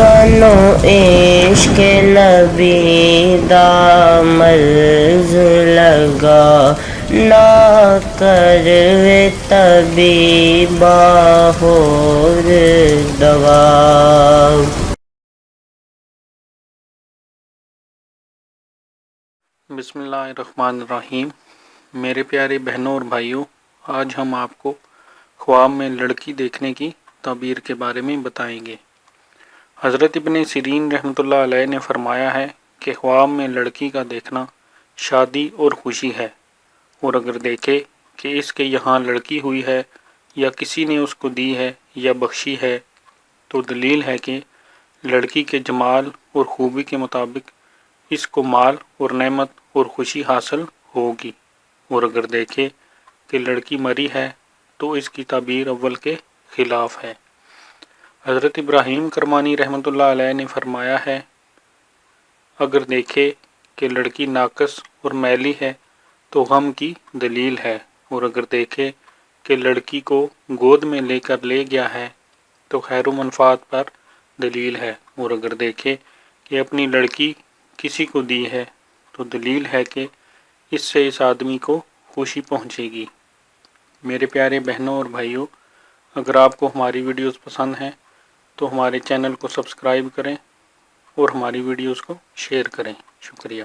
سانو عشق نبی دا مرض لگا، نہ کروے طبیبا ہور دوا۔ بسم اللہ الرحمن الرحیم۔ میرے پیارے بہنوں اور بھائیوں، آج ہم آپ کو خواب میں لڑکی دیکھنے کی تعبیر کے بارے میں بتائیں گے۔ حضرت ابن سیرین رحمۃ اللہ علیہ نے فرمایا ہے کہ خواب میں لڑکی کا دیکھنا شادی اور خوشی ہے، اور اگر دیکھے کہ اس کے یہاں لڑکی ہوئی ہے یا کسی نے اس کو دی ہے یا بخشی ہے تو دلیل ہے کہ لڑکی کے جمال اور خوبی کے مطابق اس کو مال اور نعمت اور خوشی حاصل ہوگی، اور اگر دیکھے کہ لڑکی مری ہے تو اس کی تعبیر اول کے خلاف ہے۔ حضرت ابراہیم کرمانی رحمۃ اللہ علیہ نے فرمایا ہے، اگر دیکھے کہ لڑکی ناقص اور میلی ہے تو غم کی دلیل ہے، اور اگر دیکھے کہ لڑکی کو گود میں لے کر لے گیا ہے تو خیر و منفعت پر دلیل ہے، اور اگر دیکھے کہ اپنی لڑکی کسی کو دی ہے تو دلیل ہے کہ اس سے اس آدمی کو خوشی پہنچے گی۔ میرے پیارے بہنوں اور بھائیوں، اگر آپ کو ہماری ویڈیوز پسند ہیں تو ہمارے چینل کو سبسکرائب کریں اور ہماری ویڈیوز کو شیئر کریں۔ شکریہ۔